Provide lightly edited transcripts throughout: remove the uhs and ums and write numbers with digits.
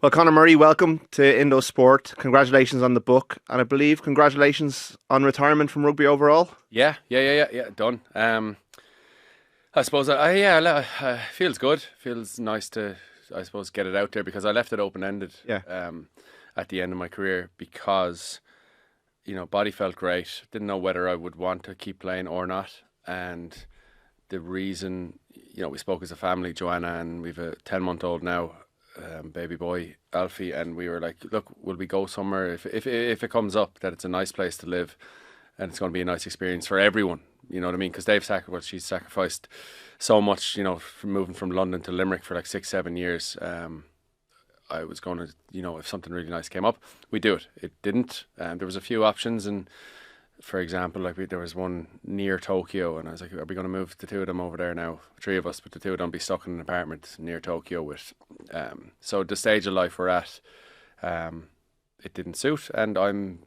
Well, Conor Murray, welcome to Indo Sport. Congratulations on the book, and I believe congratulations on retirement from rugby overall. Yeah. Done. I suppose feels good. Feels nice to, I suppose, get it out there because I left it open ended. Yeah. At the end of my career because body felt great. Didn't know whether I would want to keep playing or not, and the reason, we spoke as a family, Joanna, and we've a 10-month-old now. Baby boy Alfie, and we were like, look, will we go somewhere if it comes up that it's a nice place to live and it's going to be a nice experience for everyone, you know what I mean, because she's sacrificed so much, from moving from London to Limerick for like 6-7 years. I was going to, if something really nice came up, we do it didn't, and there was a few options, and for example, there was one near Tokyo, and I was like, are we going to move the two of them over there now? 3 of us, but the 2 of them be stuck in an apartment near Tokyo with. So the stage of life we're at, it didn't suit, and I'm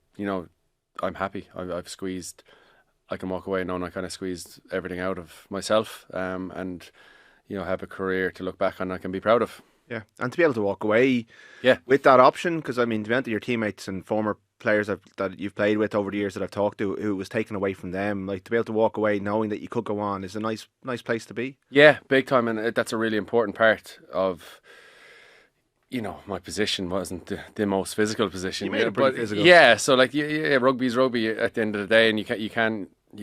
happy. I've squeezed. I can walk away knowing I kind of squeezed everything out of myself, and have a career to look back on I can be proud of. Yeah, and to be able to walk away with that option, because I mean, the amount of your teammates and former players that you've played with over the years that I've talked to, who was taken away from them, like to be able to walk away knowing that you could go on is a nice place to be. Yeah, big time, and that's a really important part of. My position wasn't the most physical position. You made it pretty physical. Yeah, so rugby's rugby at the end of the day, and you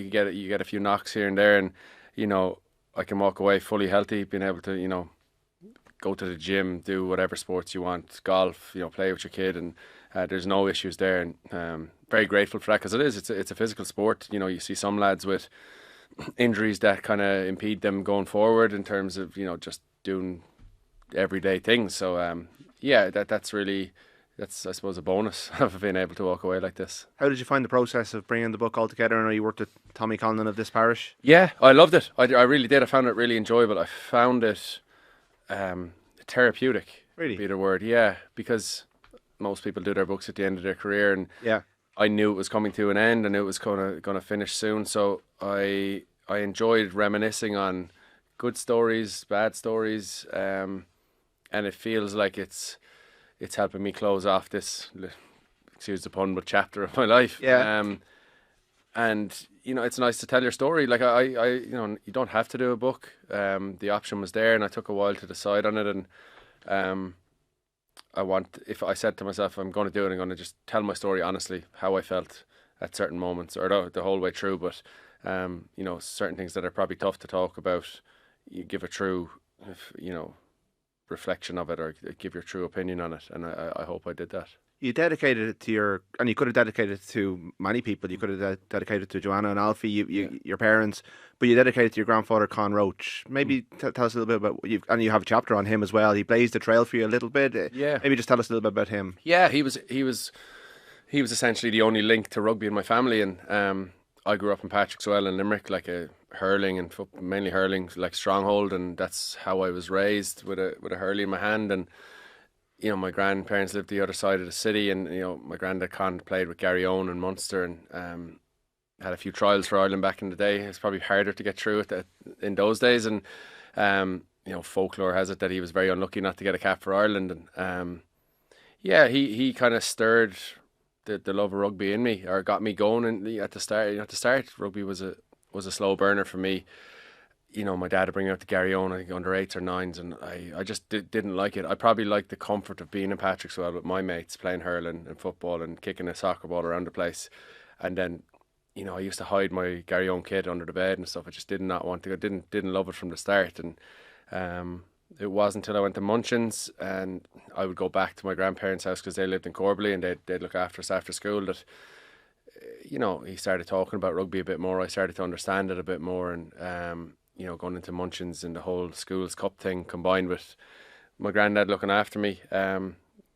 get a few knocks here and there, and I can walk away fully healthy, being able to go to the gym, do whatever sports you want, golf, play with your kid, and there's no issues there, and very grateful for that because it's a physical sport. You see some lads with injuries that kind of impede them going forward in terms of just doing everyday things. So that's I suppose a bonus of being able to walk away like this. How did you find the process of bringing the book all together? I know you worked with Tommy Conlon of This Parish. Yeah, I loved it. I really did. I found it really enjoyable. I found it therapeutic. Really? Be the word. Yeah, because most people do their books at the end of their career, and I knew it was coming to an end, and it was going to finish soon. So I enjoyed reminiscing on good stories, bad stories, and it feels like it's helping me close off this, excuse the pun, but chapter of my life. Yeah. And it's nice to tell your story. Like I you don't have to do a book. The option was there, and I took a while to decide on it. And if I said to myself, I'm going to do it, I'm going to just tell my story honestly, how I felt at certain moments, or the whole way through. But certain things that are probably tough to talk about, you give a true, reflection of it, or give your true opinion on it. And I hope I did that. You dedicated it to and you could have dedicated it to many people. You could have dedicated it to Joanna and Alfie, your parents, but you dedicated it to your grandfather, Con Roach. Maybe tell us a little bit about and you have a chapter on him as well. He blazed the trail for you a little bit. Yeah. Maybe just tell us a little bit about him. Yeah, he was essentially the only link to rugby in my family, and I grew up in Patrickswell in Limerick, like a hurling and mainly hurling, like stronghold, and that's how I was raised, with a hurley in my hand. And my grandparents lived the other side of the city, and my granddad Con played with Gary Owen in Munster, and had a few trials for Ireland back in the day. It's probably harder to get through it in those days, and folklore has it that he was very unlucky not to get a cap for Ireland. And he kind of stirred the love of rugby in me, or got me going. And at the start, rugby was a slow burner for me. My dad would bring me out to Gary Owen, I think under 8s or 9s, and I just didn't like it. I probably liked the comfort of being in Patrickswell with my mates, playing hurling and football and kicking a soccer ball around the place. And then, I used to hide my Gary Owen kit under the bed and stuff. I just did not want to go. Didn't love it from the start. And it wasn't until I went to Munchins, and I would go back to my grandparents' house because they lived in Corbally, and they'd look after us after school, that he started talking about rugby a bit more. I started to understand it a bit more, and going into Munchins and the whole schools cup thing, combined with my granddad looking after me,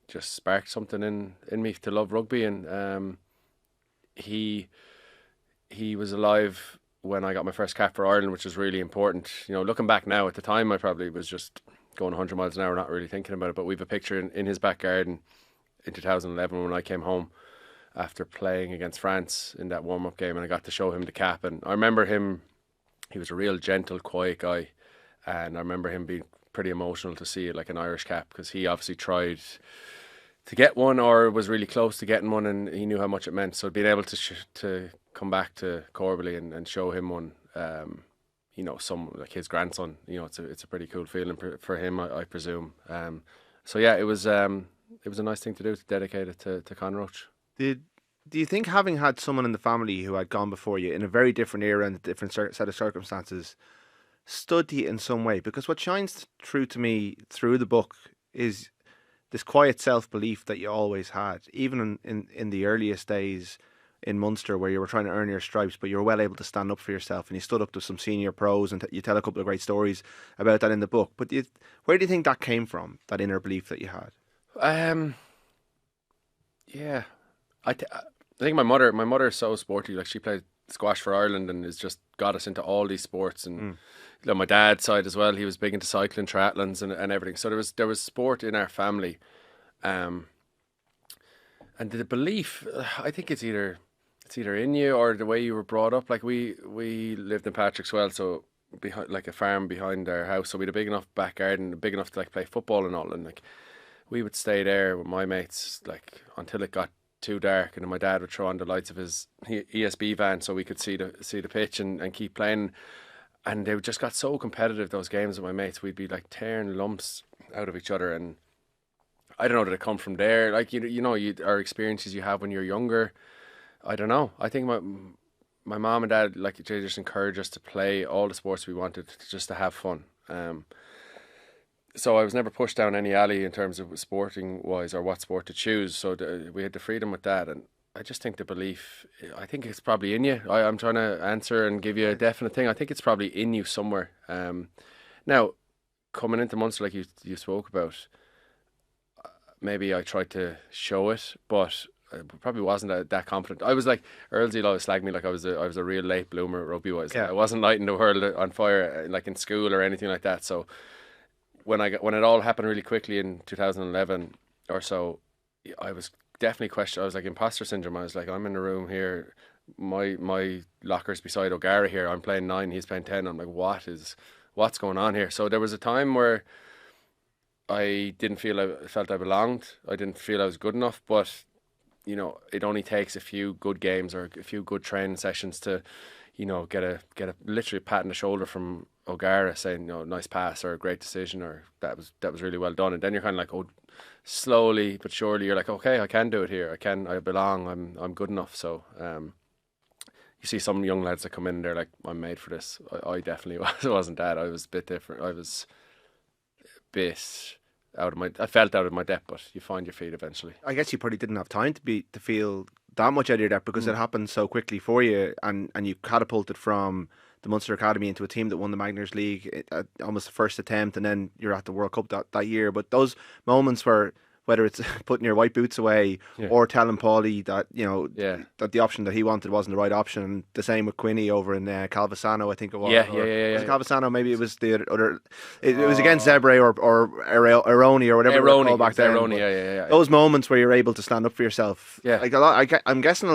just sparked something in me to love rugby. And he was alive when I got my first cap for Ireland, which was really important. Looking back now, at the time I probably was just going 100 miles an hour, not really thinking about it. But we've a picture in his back garden in 2011 when I came home after playing against France in that warm-up game, and I got to show him the cap. And I remember him, he was a real gentle, quiet guy, and I remember him being pretty emotional to see like an Irish cap, because he obviously tried to get one or was really close to getting one, and he knew how much it meant. So being able to come back to Corbally and show him one, you know, some like his grandson, you know, it's a pretty cool feeling for him, I presume. So yeah, it was a nice thing to do, to dedicate it to Conor Roach. Do you think having had someone in the family who had gone before you in a very different era and a different set of circumstances stood to you in some way? Because what shines through to me through the book is this quiet self-belief that you always had, even in the earliest days in Munster, where you were trying to earn your stripes, but you were well able to stand up for yourself, and you stood up to some senior pros, and you tell a couple of great stories about that in the book. But where do you think that came from, that inner belief that you had? Yeah, I think my mother is so sporty. Like, she played squash for Ireland and has just got us into all these sports. And you know, my dad's side as well, he was big into cycling, triathlons and everything. So there was sport in our family. And the belief, I think it's either in you or the way you were brought up. Like, we lived in Patrickswell, so behind, like, a farm behind our house. So we had a big enough back garden, big enough to like play football and all. And like, we would stay there with my mates like until it got too dark, and then my dad would throw on the lights of his ESB van so we could see the pitch and keep playing. And they just got so competitive, those games with my mates. We'd be like tearing lumps out of each other, and I don't know, did it come from there? Like, you know, our experiences you have when you're younger. I don't know. I think my mom and dad, like, they just encouraged us to play all the sports we wanted, just to have fun. So I was never pushed down any alley in terms of sporting wise or what sport to choose. So we had the freedom with that, and I just think the belief, I think it's probably in you. I'm trying to answer and give you a definite thing. I think it's probably in you somewhere. Now, coming into Munster, like you spoke about, maybe I tried to show it, but I probably wasn't that confident. I was like, Earlsy always slagged me like I was a real late bloomer rugby wise. Yeah. I wasn't lighting the world on fire like in school or anything like that. So when it all happened really quickly in 2011 or so, I was definitely questioned. I was like, imposter syndrome. I was like, I'm in the room here, my locker's beside O'Gara here, I'm playing 9, he's playing 10. I'm like, what's going on here? So there was a time where I felt I belonged. I didn't feel I was good enough, but you know, it only takes a few good games or a few good training sessions to, you know, get a literally pat on the shoulder from O'Gara saying, you know, nice pass or a great decision or that was really well done. And then you're kind of like, oh, slowly but surely you're like, okay, I can do it here. I belong. I'm good enough. So you see some young lads that come in and they're like, I'm made for this. I definitely wasn't that. I was a bit different. I was a bit I felt out of my depth, but you find your feet eventually. I guess you probably didn't have time to feel that much out of your depth because it happened so quickly for you, and you catapulted from the Munster Academy into a team that won the Magners League at almost the first attempt, and then you're at the World Cup that year. But those moments where, whether it's putting your white boots away or telling Paulie that, you know, that the option that he wanted wasn't the right option. The same with Quinny over in Calvisano, I think it was. Was it Calvisano? Maybe it was the other. It was against Zebre or Aroni or whatever they called back then. Aroni, those moments where you're able to stand up for yourself. Yeah. Like I'm guessing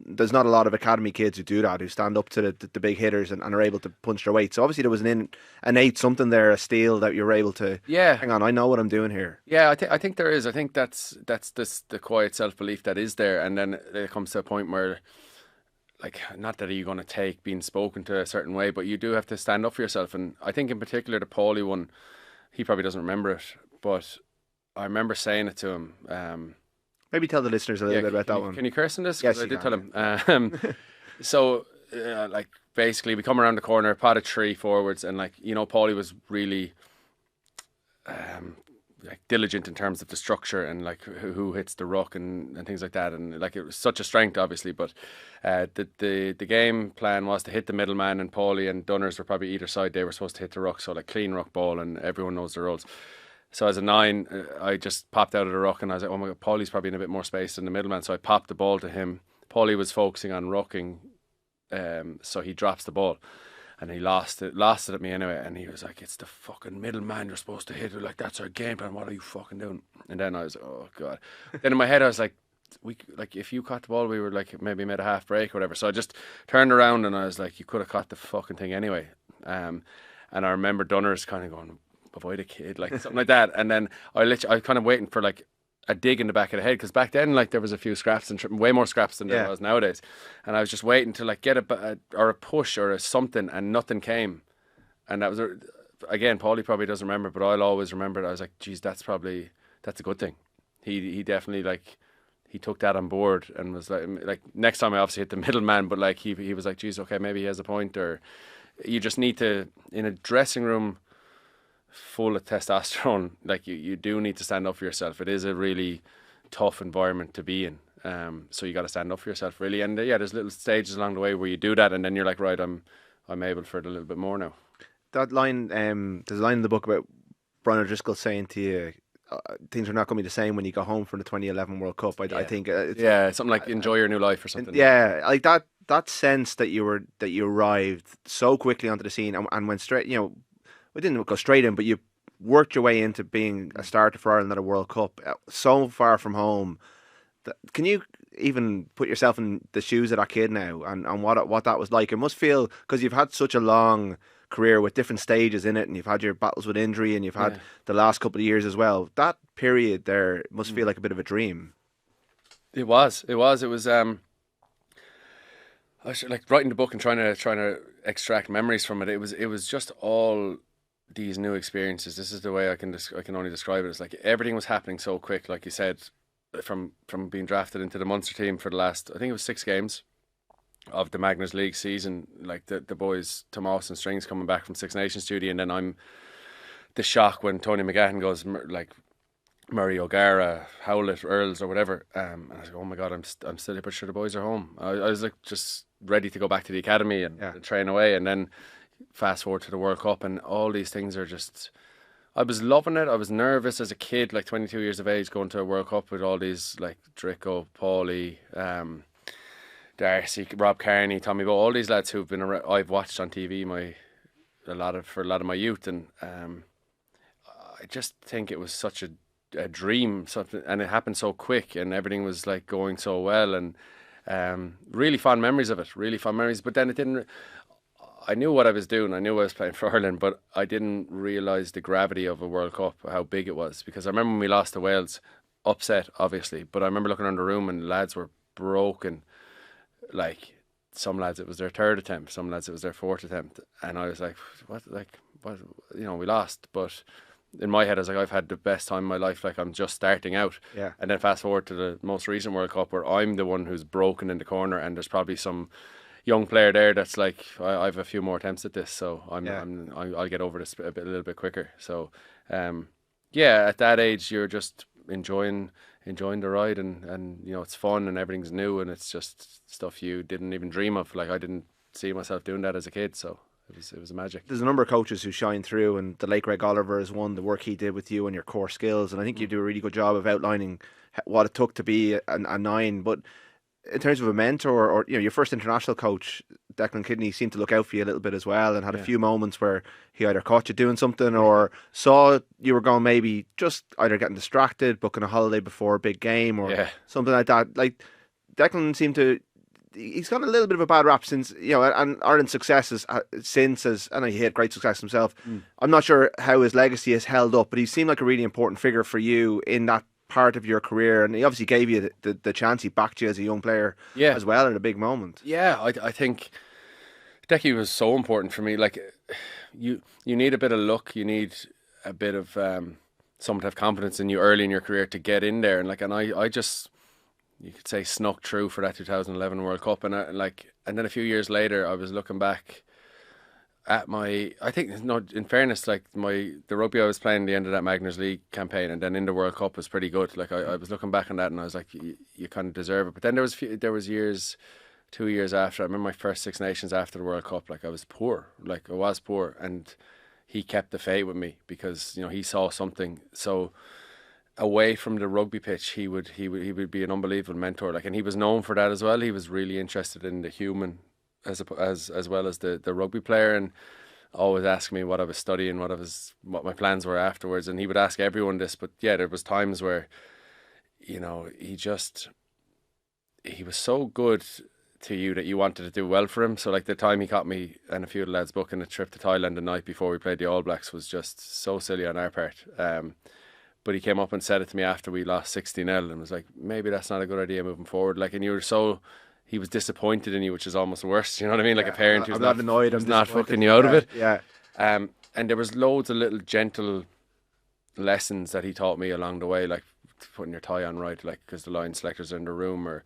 there's not a lot of academy kids who do that, who stand up to the big hitters and are able to punch their weight. So obviously there was an innate something there, a steel that you were able to. Yeah. Hang on, I know what I'm doing here. Yeah, I think there is. I think that's the quiet self-belief that is there, and then it comes to a point where, like, not that you're going to take being spoken to a certain way, but you do have to stand up for yourself. And I think in particular the Paulie one, he probably doesn't remember it, but I remember saying it to him. Maybe tell the listeners a little bit about that one. Can you curse in this? Yes, I did tell him. So like, basically we come around the corner, potted 3 forwards, and like, you know, Paulie was really like diligent in terms of the structure and like who hits the ruck and things like that, and like it was such a strength obviously, but the game plan was to hit the middleman, and Paulie and Dunners were probably either side. They were supposed to hit the ruck, so like clean ruck ball, and everyone knows the rules. So as a 9, I just popped out of the ruck and I was like, oh my god, Paulie's probably in a bit more space than the middleman, so I popped the ball to him. Paulie was focusing on rucking, so he drops the ball. And he lost it at me anyway, and he was like, it's the fucking middleman you're supposed to hit it, like that's our game plan, what are you fucking doing? And then I was like, oh god. Then in my head I was like, if you caught the ball, we were like maybe made a half break or whatever. So I just turned around and I was like, you could have caught the fucking thing anyway. And I remember Dunners kind of going, if I had a kid, like something like that. And then I was kind of waiting for like a dig in the back of the head, because back then like there was a few scraps and way more scraps than there was nowadays, and I was just waiting to like get a push or a something, and nothing came. And that was again, Paulie probably doesn't remember, but I'll always remember it. I was like, geez, that's a good thing. He definitely like, he took that on board and was like next time I obviously hit the middleman, but like he was like, geez, okay, maybe he has a point. Or you just need to, in a dressing room full of testosterone, like you do need to stand up for yourself. It is a really tough environment to be in, so you got to stand up for yourself, really. And there's little stages along the way where you do that, and then you're like, right, I'm able for it a little bit more now. That line, there's a line in the book about Brian O'Driscoll saying to you, things are not going to be the same when you go home from the 2011 World Cup. I think something like enjoy your new life or something. Like that sense that you arrived so quickly onto the scene and went straight, we didn't go straight in, but you worked your way into being a starter for Ireland at a World Cup, so far from home. Can you even put yourself in the shoes of that kid now, and what that was like? It must feel, because you've had such a long career with different stages in it, and you've had your battles with injury, and you've had the last couple of years as well. That period there must feel like a bit of a dream. It was I was like writing the book and trying to extract memories from it. It was just all these new experiences. This is the way I can only describe it. It's like everything was happening so quick, like you said, from being drafted into the Munster team for the last, I think it was 6 games of the Magners League season, like the boys Tomas and Strings coming back from Six Nations duty, and then I'm the shock when Tony McGahan goes like Murray, O'Gara, Howlett, Earls or whatever, and I was like, oh my god, I'm still here, but sure the boys are home. I was like just ready to go back to the academy and train away, and then fast forward to the World Cup, and all these things are just, I was loving it. I was nervous as a kid, like 22 years of age, going to a World Cup with all these like Drico, Paulie, Darcy, Rob Carney, Tommy Bowe, all these lads who've been around, I've watched on TV for a lot of my youth, and I just think it was such a dream, something, and it happened so quick, and everything was like going so well, and really fond memories of it, really fond memories. But then it didn't. I knew what I was doing. I knew I was playing for Ireland, but I didn't realise the gravity of a World Cup, how big it was. Because I remember when we lost to Wales, upset obviously, but I remember looking around the room and lads were broken. Like some lads, it was their 3rd attempt. Some lads, it was their 4th attempt, and I was like, what? We lost, but in my head, I was like, I've had the best time of my life. Like, I'm just starting out. Yeah. And then fast forward to the most recent World Cup, where I'm the one who's broken in the corner, and there's probably some young player there that's like, I have a few more attempts at this, so I'll get over this a little bit quicker. So, at that age, you're just enjoying the ride, and it's fun and everything's new, and it's just stuff you didn't even dream of. Like, I didn't see myself doing that as a kid, so it was magic. There's a number of coaches who shine through, and the late Greg Oliver is one. The work he did with you and your core skills, and I think you do a really good job of outlining what it took to be a 9. But in terms of a mentor, or your first international coach, Declan Kidney, seemed to look out for you a little bit as well, and had a few moments where he either caught you doing something or saw you were going, maybe just either getting distracted, booking a holiday before a big game or something like that. Like, Declan seemed to, he's got a little bit of a bad rap since, and Ireland's successes since, I know he had great success himself. I'm not sure how his legacy has held up, but he seemed like a really important figure for you in that part of your career, and he obviously gave you the chance. He backed you as a young player as well at a big moment. I think Decky was so important for me. Like, you need a bit of luck, you need a bit of someone to have confidence in you early in your career to get in there, and I just, you could say, snuck through for that 2011 World Cup, and then a few years later I was looking back at in fairness, like the rugby I was playing the end of that Magners League campaign, and then in the World Cup was pretty good. Like, I was looking back on that, and I was like, you kind of deserve it. But then there was years, 2 years after, I remember my first Six Nations after the World Cup, like I was poor, and he kept the faith with me because he saw something. So away from the rugby pitch, he would be an unbelievable mentor. Like, and he was known for that as well. He was really interested in the human as well as the rugby player, and always asked me what I was studying, what my plans were afterwards. And he would ask everyone this, but there was times where he was so good to you that you wanted to do well for him. So like the time he caught me and a few of the lads booking a trip to Thailand the night before we played the All Blacks was just so silly on our part. But he came up and said it to me after we lost 60-0 and was like, maybe that's not a good idea moving forward. Like, and you were so, he was disappointed in you, which is almost worse. You know what I mean? Like a parent who's not annoyed, who's not fucking you out of it. Yeah. And there was loads of little gentle lessons that he taught me along the way, like putting your tie on right, like because the line selectors are in the room, or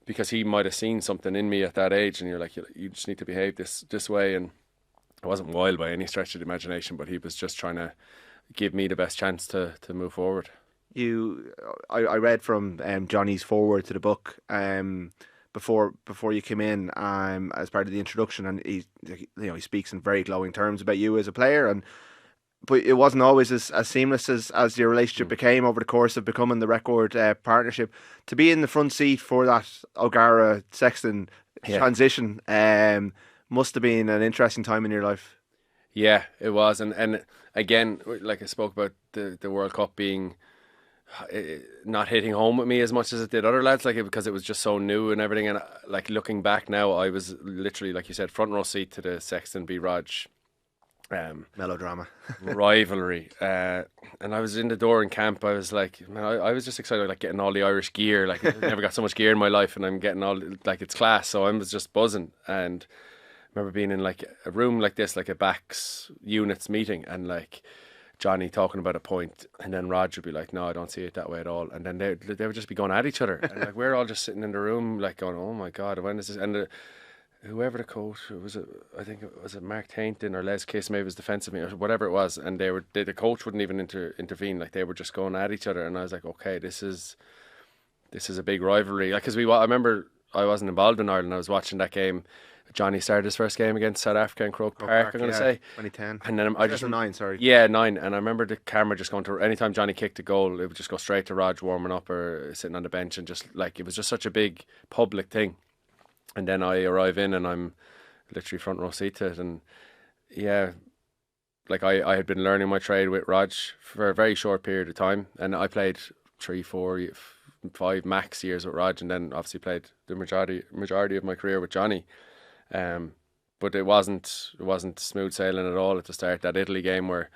because he might have seen something in me at that age, and you're like, you just need to behave this way. And I wasn't wild by any stretch of the imagination, but he was just trying to give me the best chance to move forward. I read from Johnny's foreword to the book before you came in as part of the introduction, and he speaks in very glowing terms about you as a player, but it wasn't always as seamless as your relationship became over the course of becoming the record partnership. To be in the front seat for that O'Gara Sexton transition must have been an interesting time in your life. Yeah, it was, and again, like I spoke about the World Cup being not hitting home with me as much as it did other lads, like because it was just so new and everything. And like looking back now, I was literally, like you said, front row seat to the Sexton v Raj melodrama rivalry, and I was in the door in camp. I was like, man, I was just excited, like getting all the Irish gear. Like I never got so much gear in my life, and I'm getting all, like, it's class. So I was just buzzing. And I remember being in like a room like this, like a backs units meeting, and like Johnny talking about a point, and then Raj would be like, no, I don't see it that way at all. And then they would just be going at each other, and like we're all just sitting in the room like going, oh my God, when is this? And whoever the coach was, I think it was Mark Tainton or Les Kiss, maybe it was defensive or whatever it was, and the coach wouldn't even intervene. Like they were just going at each other, and I was like, okay, this is a big rivalry. Like, because I remember I wasn't involved in Ireland. I was watching that game. Johnny started his first game against South Africa in Croke Park, I'm going to say 2010, and then I just 9, sorry. Yeah, 9. And I remember the camera just going to, anytime Johnny kicked a goal, it would just go straight to Raj warming up or sitting on the bench, and just like it was just such a big public thing. And then I arrive in and I'm literally front row seat to it. And yeah, like I had been learning my trade with Raj for a very short period of time, and I played 3, 4, 5 max years with Raj, and then obviously played the majority of my career with Johnny. But it wasn't smooth sailing at all at the start. That Italy game where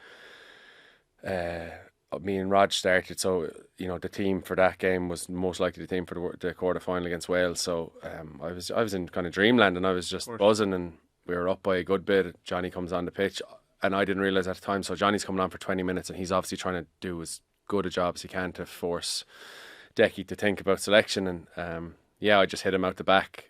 me and Raj started, so the team for that game was most likely the team for the quarter final against Wales. So I was in kind of dreamland, and I was just buzzing, and we were up by a good bit. Johnny comes on the pitch, and I didn't realise at the time. So Johnny's coming on for 20 minutes, and he's obviously trying to do as good a job as he can to force Decky to think about selection. And I just hit him out the back.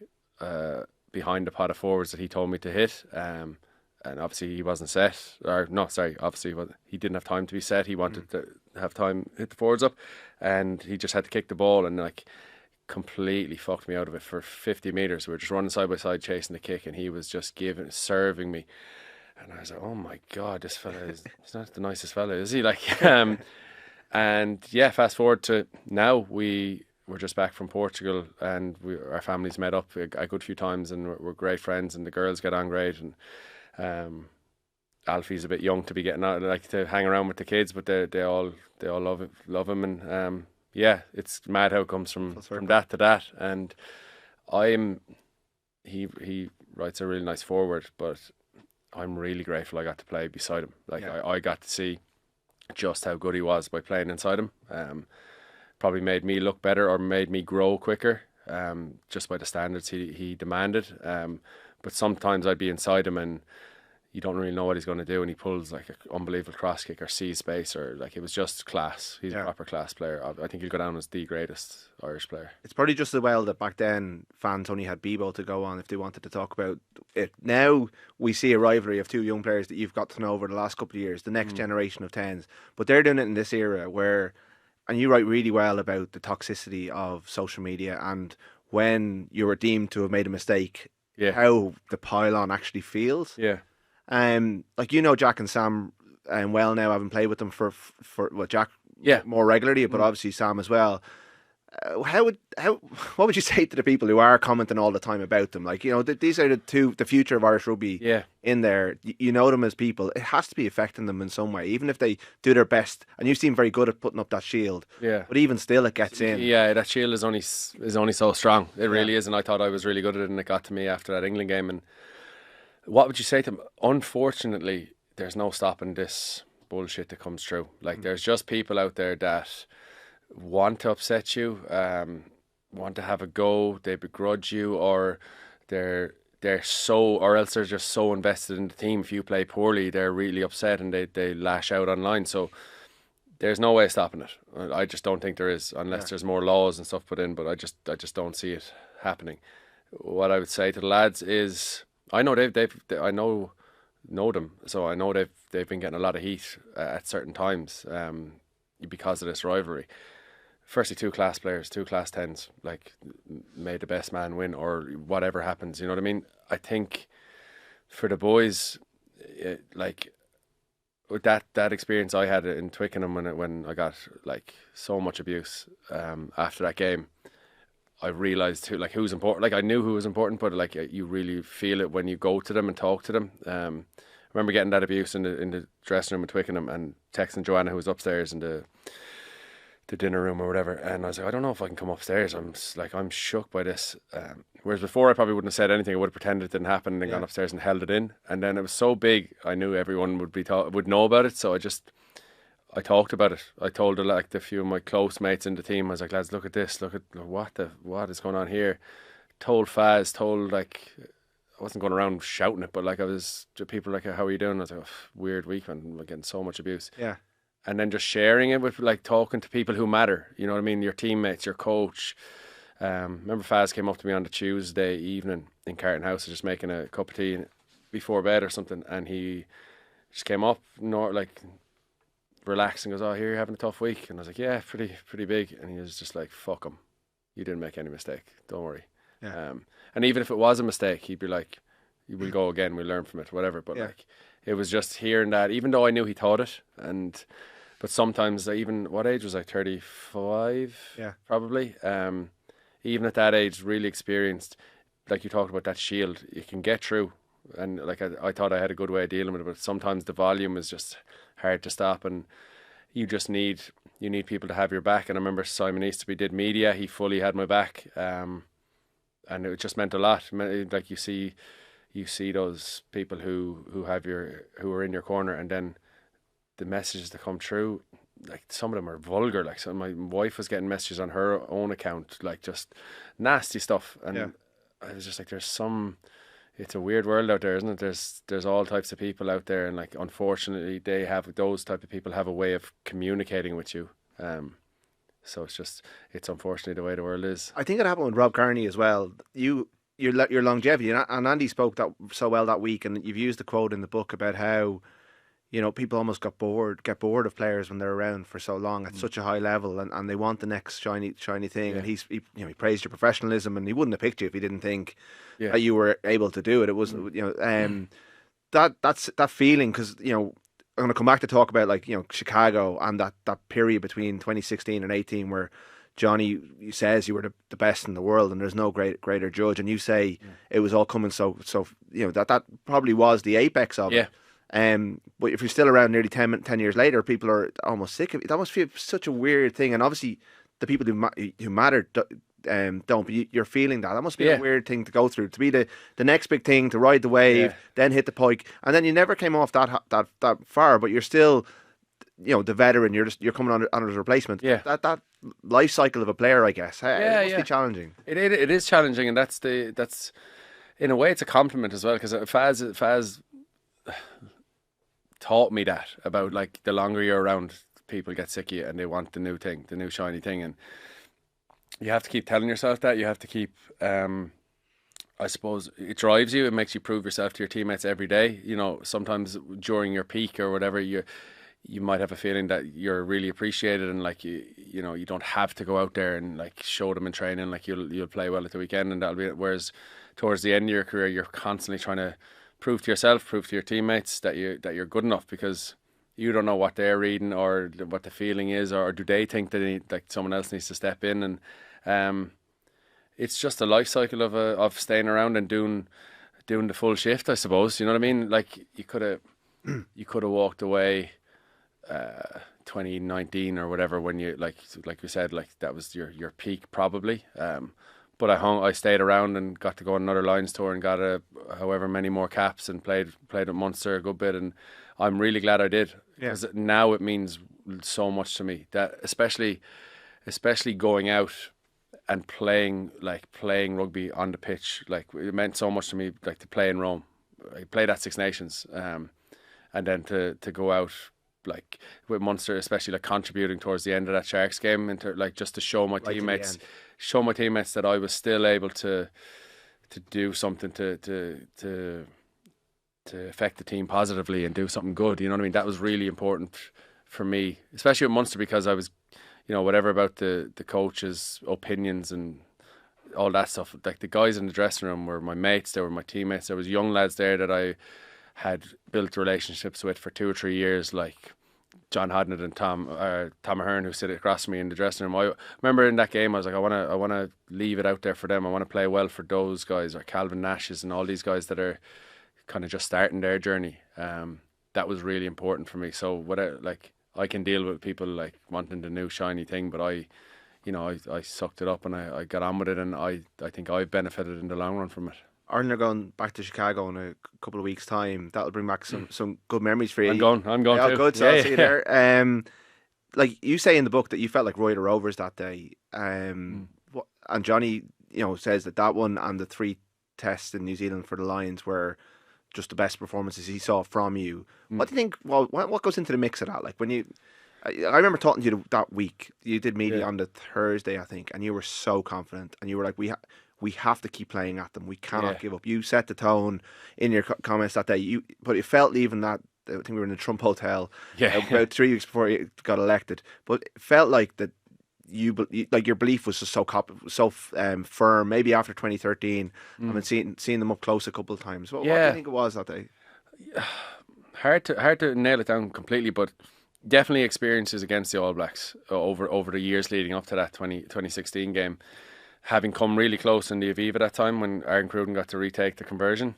Behind the pot of forwards that he told me to hit, and obviously he wasn't set, obviously he didn't have time to be set. He wanted to have time hit the forwards up, and he just had to kick the ball, and like completely fucked me out of it for 50 metres. We were just running side by side chasing the kick, and he was just serving me, and I was like, oh my God, this fella he's not the nicest fella, is he? Like and yeah, fast forward to now, we're just back from Portugal, and our families met up a good few times, and we're great friends, and the girls get on great. And Alfie's a bit young to be getting out, like to hang around with the kids, but they all love him, and it's mad how it comes from that to that. And he writes a really nice foreword, but I'm really grateful I got to play beside him. Like I got to see just how good he was by playing inside him. Probably made me look better or made me grow quicker, just by the standards he demanded. But sometimes I'd be inside him and you don't really know what he's going to do, and he pulls like an unbelievable cross kick or sees space, or like it was just class. He's a proper class player. I think he'll go down as the greatest Irish player. It's probably just as well that back then fans only had Bebo to go on if they wanted to talk about it. Now we see a rivalry of two young players that you've got to know over the last couple of years, the next generation of 10s. But they're doing it in this era where, and you write really well about the toxicity of social media, and when you were deemed to have made a mistake, how the pile-on actually feels. Yeah. Like Jack and Sam well now, having played with them for Jack more regularly, but obviously Sam as well. what would you say to the people who are commenting all the time about them? Like, these are the future of Irish rugby. Yeah. In there, you know them as people. It has to be affecting them in some way, even if they do their best. And you seem very good at putting up that shield. Yeah. But even still, it gets in. Yeah, that shield is only so strong. It really is, and I thought I was really good at it, and it got to me after that England game. And what would you say to them? Unfortunately, there's no stopping this bullshit that comes through. Like, there's just people out there that want to upset you, want to have a go, they begrudge you, or they're so, or else they're just so invested in the team. If you play poorly, they're really upset and they lash out online. So there's no way of stopping it. I just don't think there is, unless there's more laws and stuff put in. But I just don't see it happening. What I would say to the lads is, I know I know them, so I know they've been getting a lot of heat at certain times because of this rivalry. Firstly, two class players, two class 10s, like, made the best man win, or whatever happens, you know what I mean? I think for the boys, like, with that experience I had in Twickenham when I got, like, so much abuse after that game, I realised too, like, who's important. Like, I knew who was important, but, like, you really feel it when you go to them and talk to them. I remember getting that abuse in the dressing room in Twickenham and texting Joanna, who was upstairs in the dinner room or whatever, and I was like, I don't know if I can come upstairs. I'm shook by this. Whereas before, I probably wouldn't have said anything. I would have pretended it didn't happen and then gone upstairs and held it in. And then it was so big, I knew everyone would know about it. So I talked about it. I told like a few of my close mates in the team. I was like, lads, look at this. Look at what is going on here. Told Faz. Like, I wasn't going around shouting it, but like, people were like, how are you doing? I was like, weird week, man. I'm getting so much abuse. Yeah. And then just sharing it with, like, talking to people who matter. You know what I mean? Your teammates, your coach. Remember Faz came up to me on the Tuesday evening in Carton House, just making a cup of tea before bed or something, and he just came up, like, relaxed, and goes, here, you're having a tough week? And I was like, yeah, pretty big. And he was just like, fuck him. You didn't make any mistake. Don't worry. Yeah. And even if it was a mistake, he'd be like, we'll go again, we'll learn from it, whatever. But like, it was just hearing that, even though I knew he taught it, but sometimes, even, what age was I, 35? Yeah. Probably. Even at that age, really experienced, like you talked about that shield, you can get through. And like, I thought I had a good way of dealing with it, but sometimes the volume is just hard to stop, and you need people to have your back. And I remember Simon Easterby did media, he fully had my back, and it just meant a lot. Like, you see those people who are in your corner, and then the messages that come through, like, some of them are vulgar. Like, so my wife was getting messages on her own account, like, just nasty stuff, and I was just like, it's a weird world out there, isn't it? There's all types of people out there, and, like, unfortunately those type of people have a way of communicating with you. So it's unfortunately the way the world is. I think it happened with Rob Kearney as well. Your longevity, and Andy spoke that so well that week, and you've used the quote in the book about how, people almost get bored of players when they're around for so long at such a high level, and they want the next shiny thing. Yeah. And he praised your professionalism, and he wouldn't have picked you if he didn't think that you were able to do it. It was that feeling, because I'm going to come back to talk about, like, Chicago and that period between 2016 and 18 where Johnny says you were the best in the world and there's no greater judge, and you say it was all coming so that probably was the apex of it. But if you're still around nearly 10 years later, people are almost sick of it. That must feel such a weird thing, and obviously the people who matter don't, but you're feeling that. That must be a weird thing to go through, to be the next big thing, to ride the wave, then hit the pike, and then you never came off that far, but you're still, the veteran. You're coming on as a replacement. That life cycle of a player, I guess. It must be challenging. It is challenging, and that's in a way it's a compliment as well, because Faz taught me that about, like, the longer you're around, people get sick of you and they want the new thing, the new shiny thing, and you have to keep telling yourself that. You have to keep, I suppose, it drives you. It makes you prove yourself to your teammates every day. Sometimes during your peak or whatever, you might have a feeling that you're really appreciated, and, like, you don't have to go out there and, like, show them in training, like, you'll play well at the weekend and that'll be it. Whereas towards the end of your career, you're constantly trying to prove to yourself, prove to your teammates that you're good enough, because you don't know what they're reading or what the feeling is, or do they think that like someone else needs to step in, and it's just a life cycle of staying around and doing the full shift, I suppose. You know what I mean? Like you could have walked away 2019 or whatever, when you like we said, like that was your peak probably. But I stayed around and got to go on another Lions tour and got however many more caps and played at Munster a good bit, and I'm really glad I did, because now it means so much to me, that especially going out and playing rugby on the pitch. Like it meant so much to me, like to play in Rome. I played at Six Nations, and then to go out like with Munster, especially like contributing towards the end of that Sharks game, and like just to show my teammates that I was still able to do something to affect the team positively and do something good. You know what I mean? That was really important for me, especially with Munster, because I was, whatever about the coaches' opinions and all that stuff. Like the guys in the dressing room were my mates, they were my teammates. There was young lads there that I had built relationships with for 2 or 3 years, like John Hodnett and Tom Ahern, who sit across from me in the dressing room. I remember in that game, I was like, I want to leave it out there for them. I want to play well for those guys, or Calvin Nash's and all these guys that are kind of just starting their journey. That was really important for me. So I can deal with people like wanting the new shiny thing, but I sucked it up and I got on with it, and I think I benefited in the long run from it. Ireland are going back to Chicago in a couple of weeks' time. That'll bring back some good memories for you. I'm going too. Good, so I'll see you there. Like you say in the book that you felt like Ruaidhri Rovers that day. And Johnny, says that one and the 3 tests in New Zealand for the Lions were just the best performances he saw from you. What do you think? Well, what goes into the mix of that? Like I remember talking to you that week. You did media on the Thursday, I think, and you were so confident, and you were like, we have to keep playing at them. We cannot give up. You set the tone in your comments that day. But it felt leaving that, I think we were in the Trump Hotel about 3 weeks before you got elected. But it felt like that your belief was just so firm. Maybe after 2013, I've been seeing them up close a couple of times. What do you think it was that day? Hard to nail it down completely, but definitely experiences against the All Blacks over the years leading up to that 2016 game. Having come really close in the Aviva that time when Aaron Cruden got to retake the conversion,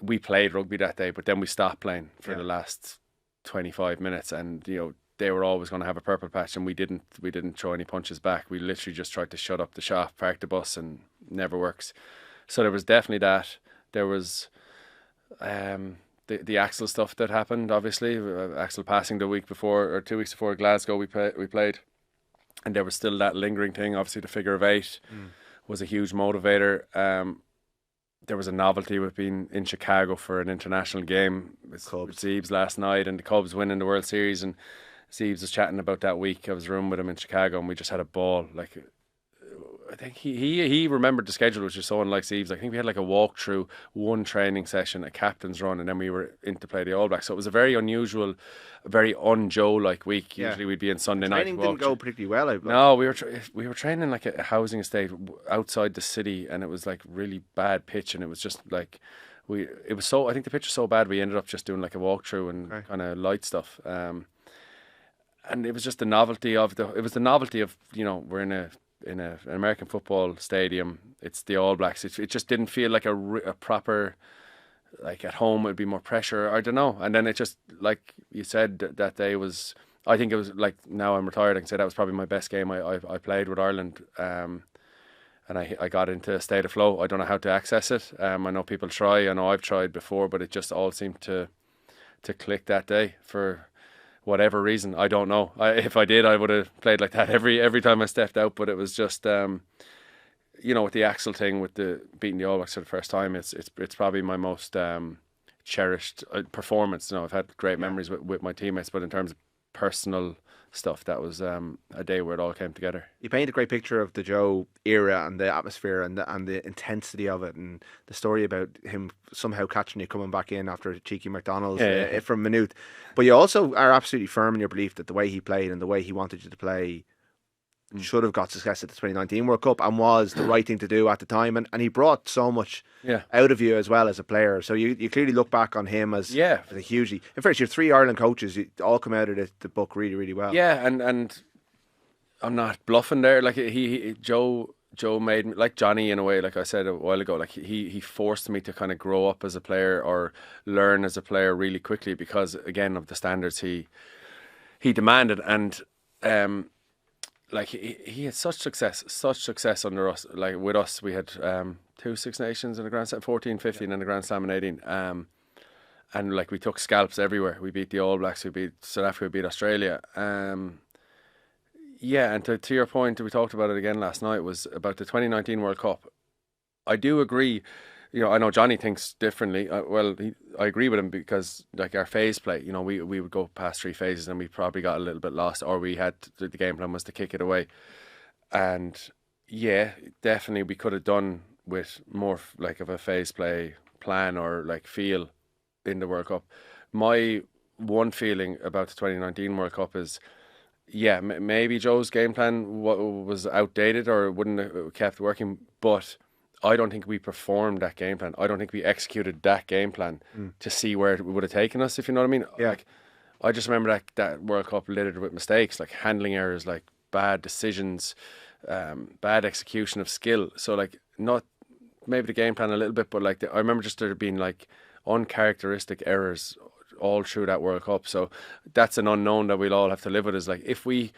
we played rugby that day, but then we stopped playing for the last 25 minutes, and they were always going to have a purple patch, and we didn't throw any punches back. We literally just tried to shut up the shop, park the bus, and never works. So there was definitely that. There was the Axel stuff that happened. Obviously, Axel passing the week before or 2 weeks before Glasgow, we played. And there was still that lingering thing. Obviously, the figure of 8 was a huge motivator. There was a novelty with being in Chicago for an international game with Zeebs last night, and the Cubs winning the World Series. And Zeebs was chatting about that week. I was rooming with him in Chicago, and we just had a ball. Like, I think he remembered the schedule, which is so unlike Zeebs. I think we had like a walk through, one training session, a captain's run, and then we were in to play the All Blacks. So it was a very unusual, a very un-Joe like week. Usually we'd be in Sunday night. Training didn't go particularly well. No, we were training like a housing estate outside the city, and it was like really bad pitch, and it was just like I think the pitch was so bad we ended up just doing like a walkthrough and kind of light stuff. And it was just the novelty of we're in an American football stadium. It's the All Blacks. It just didn't feel like a proper, like at home it'd be more pressure. I don't know. And then it just, like you said, that day was, I think it was like, now I'm retired, I can say that was probably my best game I played with Ireland. And I got into a state of flow. I don't know how to access it. I know people try. I know I've tried before, but it just all seemed to click that day for whatever reason. I don't know. If I did, I would have played like that every time I stepped out. But it was just, with the Axel thing, with the beating the All Blacks for the first time, it's probably my most cherished performance. I've had great memories with my teammates, but in terms of personal stuff, that was a day where it all came together. You paint a great picture of the Joe era and the atmosphere and the intensity of it, and the story about him somehow catching you coming back in after a cheeky McDonald's from Minute. But you also are absolutely firm in your belief that the way he played and the way he wanted you to play should have got success at the 2019 World Cup and was the right thing to do at the time. And he brought so much out of you as well as a player. So you clearly look back on him as a hugely... In fact, your 3 Ireland coaches, you all come out of the book really, really well. Yeah, and I'm not bluffing there. Like Joe made me, like Johnny in a way, like I said a while ago, like he forced me to kind of grow up as a player or learn as a player really quickly because, again, of the standards he demanded. And like he had such success under us. Like with us, we had 2 Six Nations in the Grand Slam, 14, 15 in the Grand Slam and 18. And like we took scalps everywhere. We beat the All Blacks, we beat South Africa, we beat Australia. Yeah, and to your point, we talked about it again last night, was about the 2019 World Cup. I do agree. You know, I know Johnny thinks differently. I agree with him because, like, our phase play, you know, we would go past 3 phases and we probably got a little bit lost, or we had the game plan was to kick it away. And yeah, definitely we could have done with more like of a phase play plan or like feel in the World Cup. My one feeling about the 2019 World Cup is, yeah, maybe Joe's game plan was outdated or wouldn't have kept working, but I don't think we performed that game plan. I don't think we executed that game plan to see where it would have taken us, if you know what I mean. Yeah. Like, I just remember that World Cup littered with mistakes, like handling errors, like bad decisions, bad execution of skill. So, like, not maybe the game plan a little bit, but like I remember just there being like uncharacteristic errors all through that World Cup. So that's an unknown that we'll all have to live with, is like if we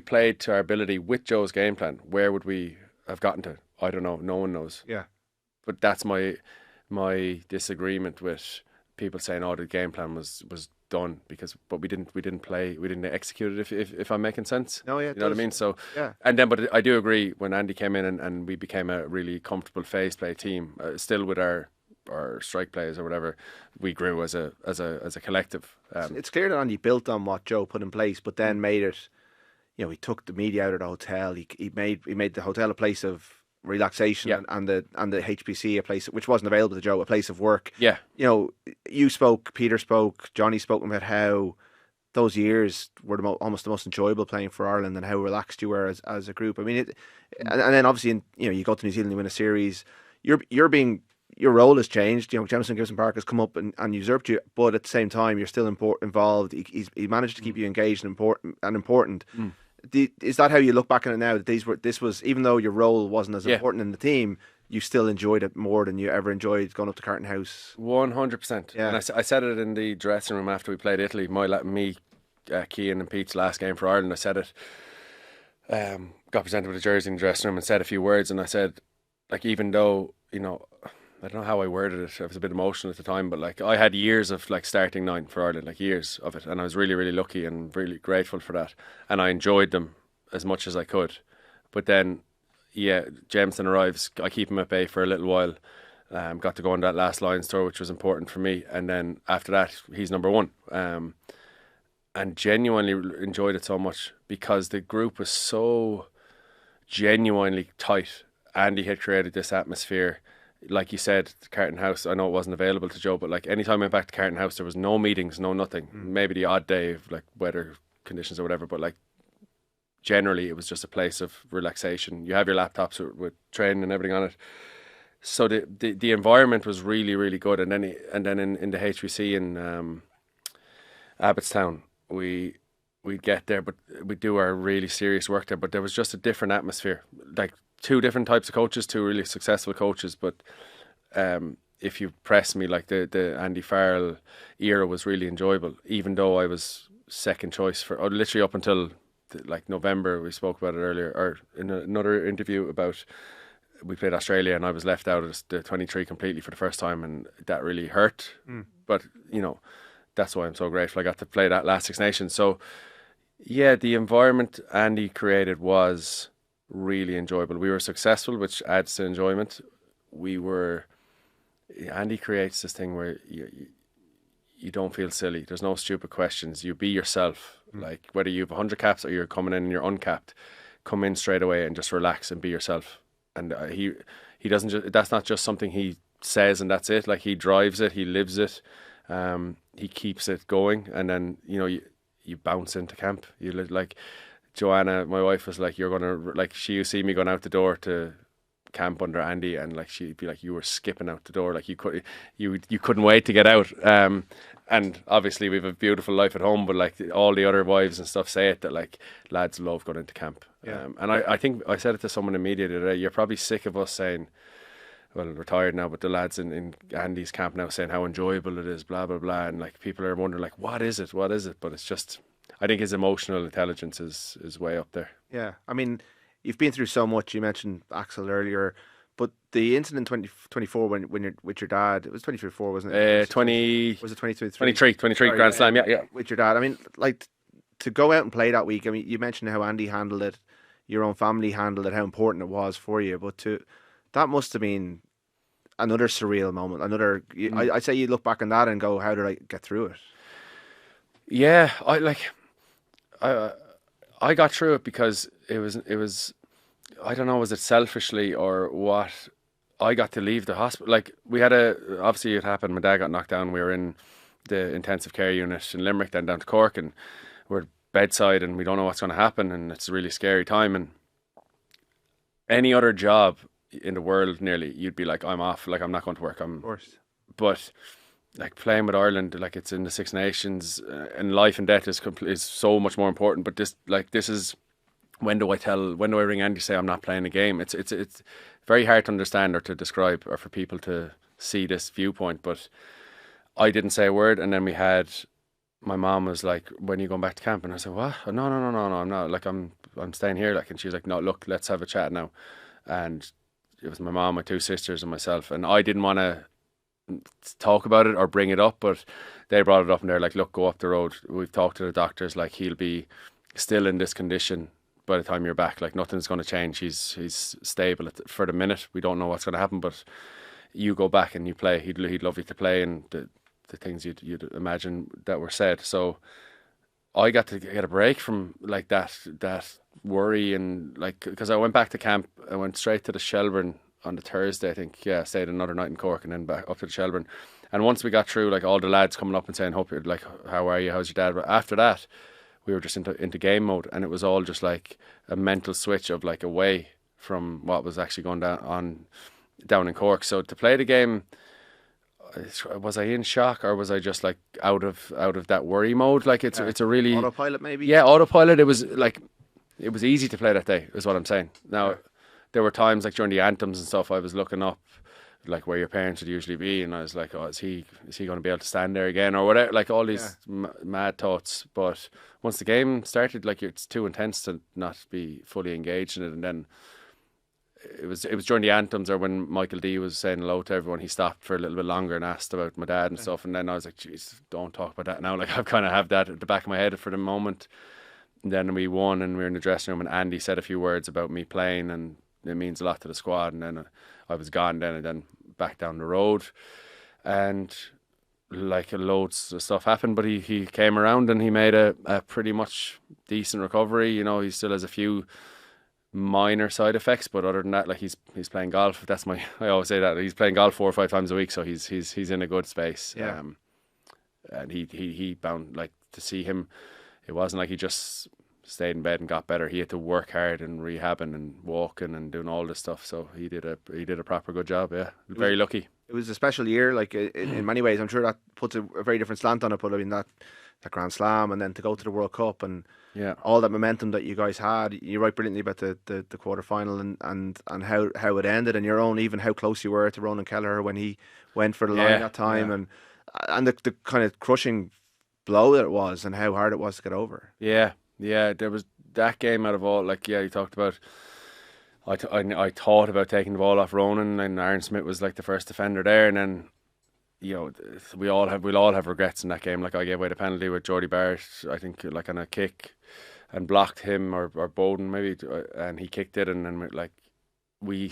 played to our ability with Joe's game plan, where would we have gotten to? I don't know. No one knows. Yeah. But that's my disagreement with people saying, "Oh, the game plan was done," but we didn't execute it. If I'm making sense. No, yeah, you know what I mean. So yeah. And then, but I do agree when Andy came in and we became a really comfortable phase play team, still with our strike plays or whatever, we grew as a collective. It's clear that Andy built on what Joe put in place, but then made it. You know, he took the media out of the hotel. He made the hotel a place of relaxation, and the HPC a place which wasn't available to Joe, a place of work. Yeah. You know, you spoke, Peter spoke, Johnny spoke about how those years were almost the most enjoyable playing for Ireland and how relaxed you were as a group. I mean, and then obviously, you know, you go to New Zealand, you win a series. Your role has changed. You know, Jamison Gibson Park has come up and usurped you, but at the same time, you're still involved. He managed to keep you engaged and important. Is that how you look back on it now? That this was, even though your role wasn't as important in the team, you still enjoyed it more than you ever enjoyed going up to Carton House? 100%. Yeah. And I said it in the dressing room after we played Italy. Cian and Pete's last game for Ireland. I said it. Got presented with a jersey in the dressing room and said a few words. And I said, like, even though, you know, I don't know how I worded it. I was a bit emotional at the time, but like I had years of like starting 9 for Ireland, like years of it, and I was really, really lucky and really grateful for that, and I enjoyed them as much as I could. But then, yeah, Jameson arrives. I keep him at bay for a little while. Got to go on that last Lions tour, which was important for me, and then after that, he's number 1. And genuinely enjoyed it so much because the group was so genuinely tight. Andy had created this atmosphere. Like you said, Carton House, I know it wasn't available to Joe, but like anytime I went back to Carton House, there was no meetings, no nothing. Maybe the odd day of like weather conditions or whatever, but like generally it was just a place of relaxation. You have your laptops with training and everything on it. So the environment was really, really good. And then in the HBC in Abbottstown, we'd get there, but we'd do our really serious work there. But there was just a different atmosphere. Like 2 different types of coaches, 2 really successful coaches. But if you press me, like the Andy Farrell era was really enjoyable, even though I was second choice for literally up until like November. We spoke about it earlier, or in another interview about we played Australia and I was left out of the 23 completely for the first time, and that really hurt. But you know, that's why I'm so grateful I got to play that last Six Nations. So yeah, the environment Andy created was really enjoyable. We were successful, which adds to enjoyment. Andy creates this thing where you don't feel silly. There's no stupid questions. You be yourself. Like whether you have 100 caps or you're coming in and you're uncapped, come in straight away and just relax and be yourself. And he doesn't just, that's not just something he says and that's it. Like he drives it, he lives it, he keeps it going, and then you know you bounce into camp. Joanna, my wife, was like, "You're gonna like." She see me going out the door to camp under Andy, and like she'd be like, "You were skipping out the door, like you couldn't wait to get out." And obviously we have a beautiful life at home, but like all the other wives and stuff say it, that like lads love going into camp. And I think I said it to someone in media the other day. You're probably sick of us saying, well, retired now, but the lads in Andy's camp now saying how enjoyable it is, blah blah blah, and like people are wondering like, what is it? But it's just, I think his emotional intelligence is way up there. Yeah, I mean, you've been through so much. You mentioned Axel earlier, but the incident 2024 when you're with your dad, it was 2024, wasn't it? 20 was it 2023? 23 Grand Slam, yeah. With your dad, I mean, like to go out and play that week. I mean, you mentioned how Andy handled it, your own family handled it, how important it was for you, but that must have been another surreal moment. I'd say you look back on that and go, how did I get through it? Yeah, I got through it because it was I don't know, was it selfishly or what? I got to leave the hospital. Like we had obviously it happened. My dad got knocked down. We were in the intensive care unit in Limerick, then down to Cork, and we're bedside, and we don't know what's going to happen, and it's a really scary time. And any other job in the world, nearly, you'd be like, I'm off. Like I'm not going to work. Of course. But like playing with Ireland, like it's in the Six Nations, and life and death is so much more important. But this is. When do I ring Andy to say I'm not playing a game? It's very hard to understand or to describe or for people to see this viewpoint. But I didn't say a word, and then my mom was like, "When are you going back to camp?" And I said, "What? No, I'm not. Like I'm staying here." Like, and she was like, "No, look, let's have a chat now." And it was my mom, my two sisters, and myself, and I didn't want to talk about it or bring it up, but they brought it up, and they're like, "Look, go up the road. We've talked to the doctors. Like he'll be still in this condition by the time you're back. Like nothing's going to change. He's stable for the minute. We don't know what's going to happen, but you go back and you play. He'd love you to play, and the things you'd imagine that were said." So I got to get a break from like that worry, and like because I went back to camp. I went straight to the Shelburne on the Thursday, I think. Yeah, stayed another night in Cork and then back up to the Shelburne. And once we got through, like all the lads coming up and saying, "Hope you're like, how are you? How's your dad?" But after that, we were just into game mode, and it was all just like a mental switch of like away from what was actually going down in Cork. So to play the game, was I in shock or was I just like out of that worry mode? Like it's a really autopilot, maybe. Yeah, autopilot. It was easy to play that day, is what I'm saying. Now there were times like during the anthems and stuff, I was looking up like where your parents would usually be, and I was like, "Oh, is he going to be able to stand there again?" or whatever, like all these mad thoughts. But once the game started, like it's too intense to not be fully engaged in it. And then it was during the anthems or when Michael D was saying hello to everyone, he stopped for a little bit longer and asked about my dad and stuff. And then I was like, "Jeez, don't talk about that now." Like I've kind of have that at the back of my head for the moment. And then we won, and we were in the dressing room, and Andy said a few words about me playing, and it means a lot to the squad. And then I was gone then, and then back down the road, and like loads of stuff happened, but he came around and he made a pretty much decent recovery. You know, he still has a few minor side effects, but other than that, like he's playing golf. I always say that he's playing golf 4 or 5 times a week, so he's in a good space. Yeah. And he bound, like, to see him, it wasn't like he just stayed in bed and got better. He had to work hard and rehabbing and walking and doing all this stuff. So he did a proper good job. Yeah, very lucky. It was a special year, like in many ways. I'm sure that puts a very different slant on it. But I mean that Grand Slam, and then to go to the World Cup, and all that momentum that you guys had. You write brilliantly about the quarter final and how it ended, and your own, even how close you were to Ronan Kelleher when he went for the line that time, and the kind of crushing blow that it was, and how hard it was to get over. Yeah, there was that game out of all. Like, you talked about. I thought about taking the ball off Ronan, and Aaron Schmidt was like the first defender there, and then we'll all have regrets in that game. Like I gave away the penalty with Jordy Barrett, I think, like on a kick, and blocked him or Bowden maybe, and he kicked it, and then like we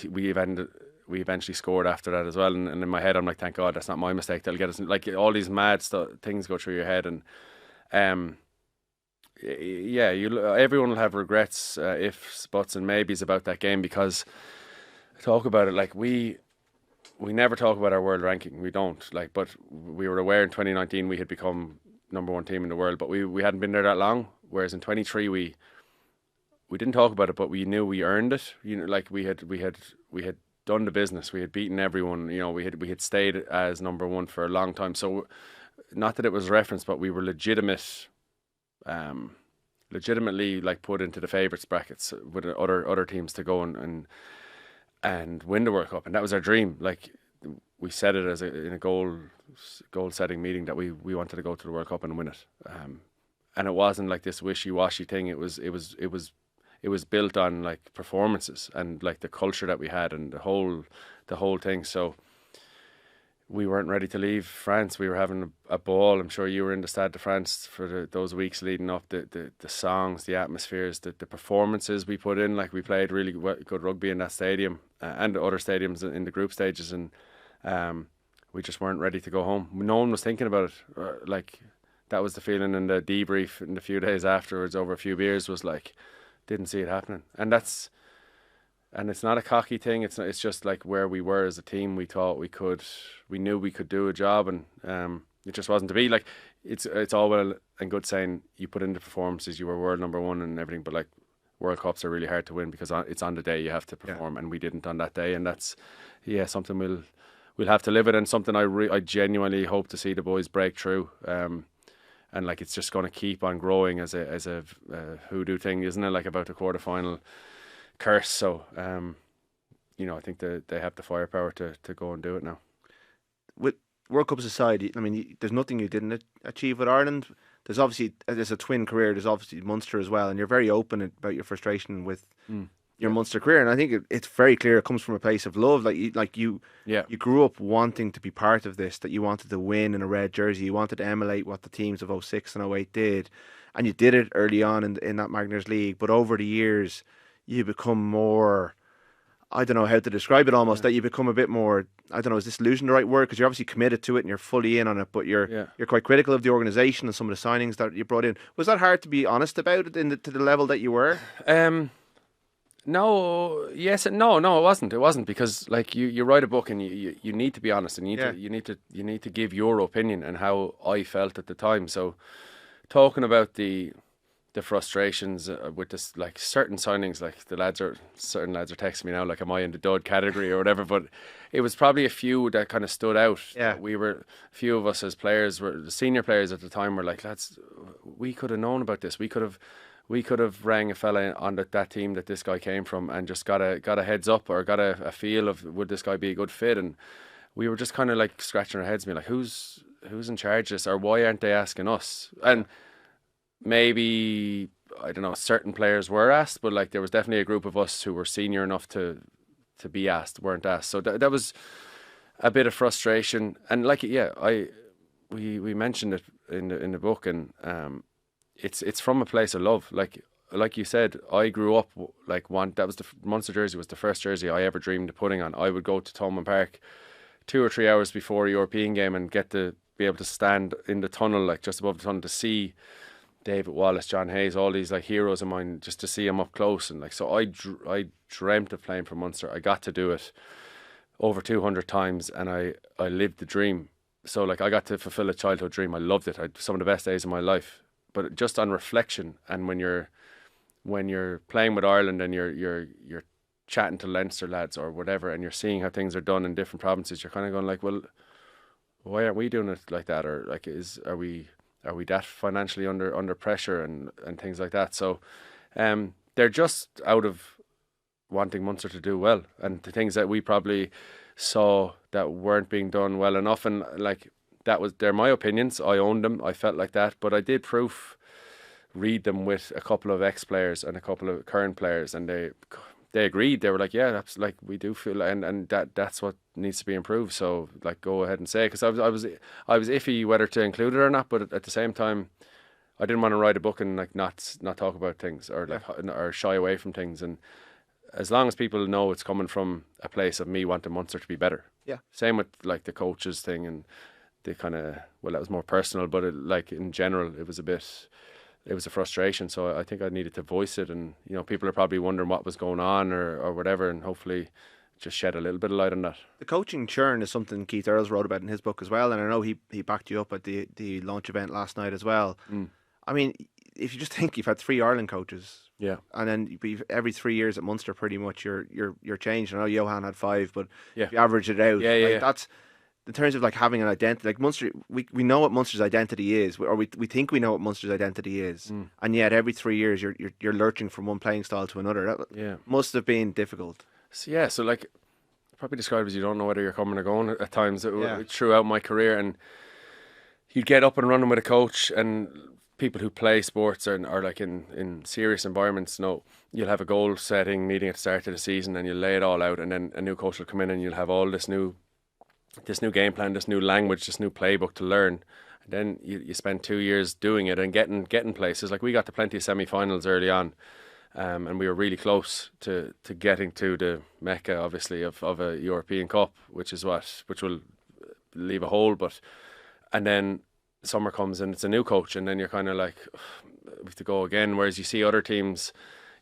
eventually scored after that as well. And in my head, I'm like, thank God that's not my mistake. That'll get us. Like all these mad things go through your head, and everyone will have regrets, ifs, buts, and maybes about that game, because talk about it, like we never talk about our world ranking. We don't, like, but we were aware in 2019 we had become #1 team in the world, but we hadn't been there that long. Whereas in 23 we we didn't talk about it, but we knew we earned it. You know, like we had done the business. We had beaten everyone. You know, we had stayed as number one for a long time. So, not that it was referenced, but we were legitimately like put into the favourites brackets with other teams to go and win the World Cup, and that was our dream. Like we said it in a goal setting meeting that we wanted to go to the World Cup and win it. And it wasn't like this wishy-washy thing. It was built on like performances and like the culture that we had and the whole thing. So we weren't ready to leave France. We were having a ball. I'm sure you were in the Stade de France for those weeks leading up. The songs, the atmospheres, the performances we put in. Like we played really good rugby in that stadium and other stadiums in the group stages, and we just weren't ready to go home. No one was thinking about it. Like that was the feeling in the debrief in the few days afterwards over a few beers, was like, didn't see it happening. And it's not a cocky thing. It's just like where we were as a team. We thought we knew we could do a job, and it just wasn't to be. Like it's all well and good saying you put in the performances, you were world number one and everything, but like World Cups are really hard to win because it's on the day you have to perform, and we didn't on that day, and that's something we'll have to live with, and something I genuinely hope to see the boys break through. And like it's just going to keep on growing as a hoodoo thing, isn't it? Like about the quarterfinal curse. So, I think they have the firepower to go and do it now. With World Cups aside, I mean, there's nothing you didn't achieve with Ireland. There's a twin career. There's obviously Munster as well, and you're very open about your frustration with your Munster career. And I think it's very clear it comes from a place of love. You grew up wanting to be part of this. That you wanted to win in a red jersey. You wanted to emulate what the teams of 06 and 08 did, and you did it early on in that Magners League. But over the years, you become more, I don't know how to describe it almost, that you become a bit more, I don't know, is disillusioned the right word? Because you're obviously committed to it and you're fully in on it, but you're quite critical of the organisation and some of the signings that you brought in. Was that hard to be honest about it to the level that you were? No, yes, no, it wasn't. It wasn't, because like you write a book and you need to be honest, and you need to give your opinion and how I felt at the time. So talking about the frustrations with this, like certain signings, like certain lads are texting me now, like, am I in the dud category or whatever? But it was probably a few that kind of stood out. Yeah, a few of us as players, the senior players at the time, were like, lads, we could have known about this. We could have rang a fella on that team that this guy came from and just got a heads up or got a feel of, would this guy be a good fit? And we were just kind of like scratching our heads, being like, who's in charge of this, or why aren't they asking us? And maybe, I don't know, certain players were asked, but like there was definitely a group of us who were senior enough to be asked, weren't asked. So that was a bit of frustration. And like, we mentioned it in the book, and it's from a place of love. Like you said, I grew up like that was the Munster jersey was the first jersey I ever dreamed of putting on. I would go to Thomond Park 2 or 3 hours before a European game and get to be able to stand in the tunnel, like just above the tunnel, to see David Wallace, John Hayes, all these like heroes of mine, just to see them up close. And like, so I dreamt of playing for Munster. I got to do it over 200 times, and I lived the dream. So like, I got to fulfill a childhood dream. I loved it. I had some of the best days of my life. But just on reflection, and when you're playing with Ireland and you're chatting to Leinster lads or whatever, and you're seeing how things are done in different provinces, you're kind of going like, well, why aren't we doing it like that? Or like, are we that financially under pressure and things like that? So they're just out of wanting Munster to do well, and the things that we probably saw that weren't being done well enough. And like, they're my opinions. I owned them. I felt like that, but I did read them with a couple of ex-players and a couple of current players, and they agreed. They were like, yeah, that's like, we do feel, and that's what needs to be improved. So like, go ahead and say it, because I was iffy whether to include it or not, but at the same time, I didn't want to write a book and like not talk about things, or like or shy away from things. And as long as people know it's coming from a place of me wanting Munster to be better. Yeah. Same with like the coaches thing, and they kind of, well, that was more personal, but like in general, it was a frustration. So I think I needed to voice it, and people are probably wondering what was going on or whatever, and hopefully just shed a little bit of light on that. The coaching churn is something Keith Earls wrote about in his book as well, and I know he backed you up at the launch event last night as well. I mean, if you just think, you've had 3 Ireland coaches Yeah. And then every 3 years at Munster, pretty much you're changed. I know Johan had 5, but Yeah. if you average it out, Yeah. that's in terms of like having an identity. Like Munster, we know what Munster's identity is, or we think we know what Munster's identity is, and yet every 3 years you're lurching from one playing style to another. That must have been difficult. So like probably described as you don't know whether you're coming or going at times throughout my career, and you'd get up and running with a coach, and people who play sports are like in serious environments know you'll have a goal setting meeting at the start of the season and you'll lay it all out, and then a new coach will come in and you'll have all this new game plan, this new language, this new playbook to learn. And then you spend 2 years doing it and getting places. Like we got to plenty of semi-finals early on, and we were really close to getting to the mecca, obviously, of a European Cup, which will leave a hole. And then summer comes and it's a new coach, and then you're kind of like, we have to go again. Whereas you see other teams,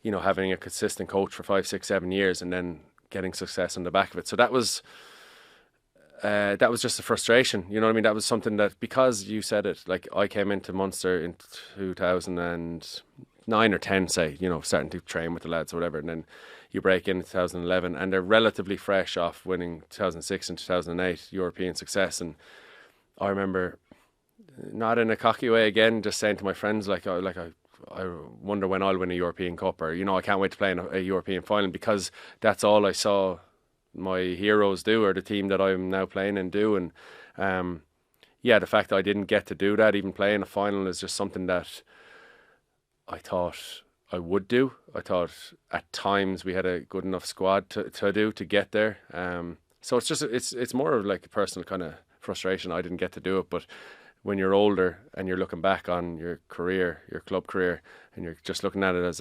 having a consistent coach for 5, 6, 7 years and then getting success on the back of it. So that was just a frustration. You know what I mean? That was something that, because you said it, like I came into Munster in 2009 or 10, say, starting to train with the lads or whatever, and then you break in 2011 and they're relatively fresh off winning 2006 and 2008 European success. And I remember, not in a cocky way again, just saying to my friends, I wonder when I'll win a European Cup, or I can't wait to play in a European final, because that's all I saw my heroes do, or the team that I'm now playing in do. And the fact that I didn't get to do that, even play in a final, is just something that I thought I would do. I thought at times we had a good enough squad to get there. So it's more of like a personal kind of frustration. I didn't get to do it, but when you're older and you're looking back on your career, your club career, and you're just looking at it as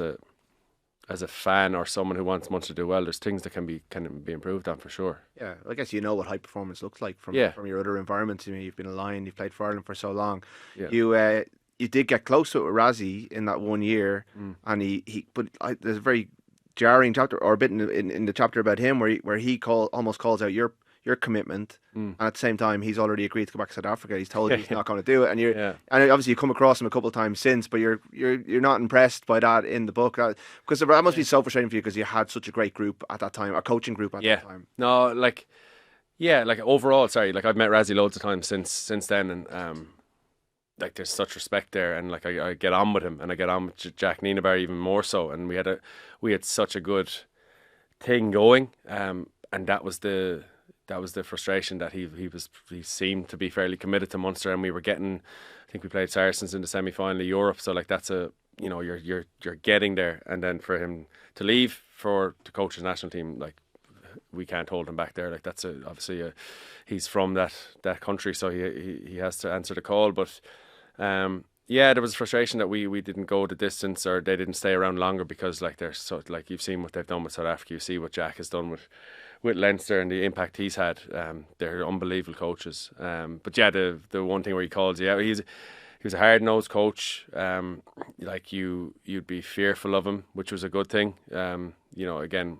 a fan or someone who wants Munster to do well, there's things that can be improved on for sure. Yeah, I guess you know what high performance looks like from your other environments. You've been a Lion, you've played for Ireland for so long. Yeah. You did get close to it with Rassie in that 1 year, and there's a very jarring chapter, or a bit in the chapter about him, where he almost calls out your commitment, and at the same time he's already agreed to go back to South Africa. He's told you he's not going to do it, and and obviously you come across him a couple of times since, but you're not impressed by that in the book, because that must be so frustrating for you, because you had such a great group at that time, a coaching group at that time. No, overall, I've met Rassie loads of times since then, and there's such respect there, and I get on with him, and I get on with Jack Nienaber even more so, and we had such a good thing going, and that was the frustration, that he seemed to be fairly committed to Munster, and we were getting, I think we played Saracens in the semi-final of Europe, so that's you're getting there, and then for him to leave to coach his national team, we can't hold him back there. Obviously he's from that country, so he has to answer the call. But there was frustration that we didn't go the distance, or they didn't stay around longer, because they're so, you've seen what they've done with South Africa, you see what Jack has done with Leinster and the impact he's had. They're unbelievable coaches. But the one thing where he calls you out, he was a hard-nosed coach. You'd be fearful of him, which was a good thing. Again,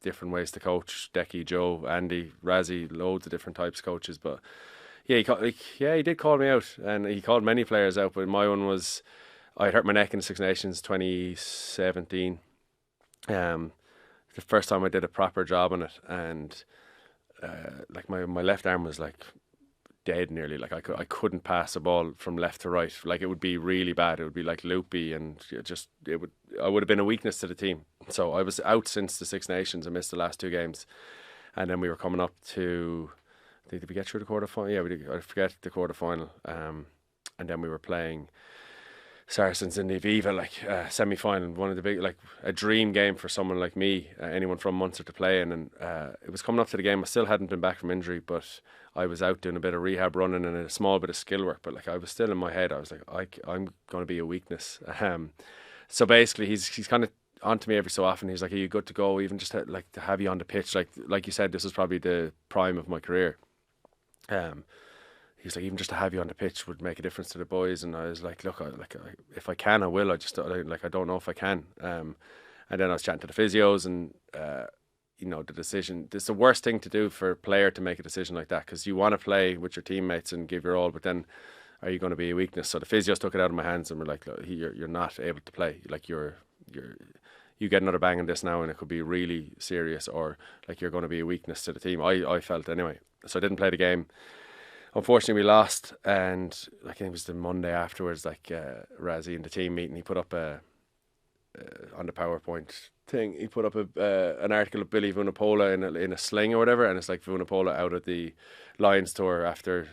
different ways to coach. Decky, Joe, Andy, Rassie, loads of different types of coaches. But he did call me out, and he called many players out. But my one was, I hurt my neck in the Six Nations 2017. The first time I did a proper job on it, and my left arm was dead nearly. I couldn't pass a ball from left to right. It would be really bad. It would be loopy, and I would have been a weakness to the team. So I was out since the Six Nations. I missed the last 2 games, and then we were coming up to, did we get through the quarterfinal? Yeah, we did. I forget the quarterfinal. And then we were playing Saracens in the Aviva, semi-final, one of the big, a dream game for someone like me, anyone from Munster to play in. And it was coming up to the game. I still hadn't been back from injury, but I was out doing a bit of rehab running and a small bit of skill work. But I was still in my head, I was I'm going to be a weakness. So basically, he's kind of onto me every so often. He's like, "Are you good to go?" Even just to have you on the pitch, like you said, this was probably the prime of my career. He's like, even just to have you on the pitch would make a difference to the boys. And I was like, look, if I can, I will. I don't know if I can. And then I was chatting to the physios, and the decision. It's the worst thing to do for a player to make a decision like that, because you want to play with your teammates and give your all, but then are you going to be a weakness? So the physios took it out of my hands and were like, look, you're not able to play. you get another bang on this now and it could be really serious, or like you're going to be a weakness to the team. I felt anyway. So I didn't play the game. Unfortunately, we lost, and I think it was the Monday afterwards, like Rassie in the team meeting, he put up on the PowerPoint thing, he put up an article of Billy Vunipola in a sling or whatever, and it's like Vunipola out at the Lions tour after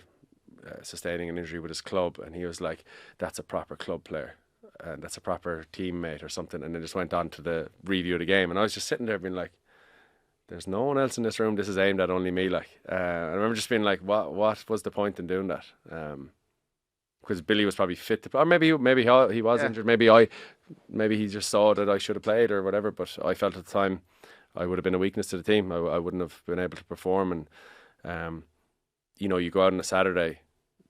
sustaining an injury with his club, and he was like, that's a proper club player, and that's a proper teammate or something, and then just went on to the review of the game, and I was just sitting there being like, there's no one else in this room, this is aimed at only me. Like I remember just being like, what was the point in doing that? Because Billy was probably fit to, or maybe he was injured, maybe he just saw that I should have played or whatever, but I felt at the time I would have been a weakness to the team. I wouldn't have been able to perform, and you go out on a Saturday,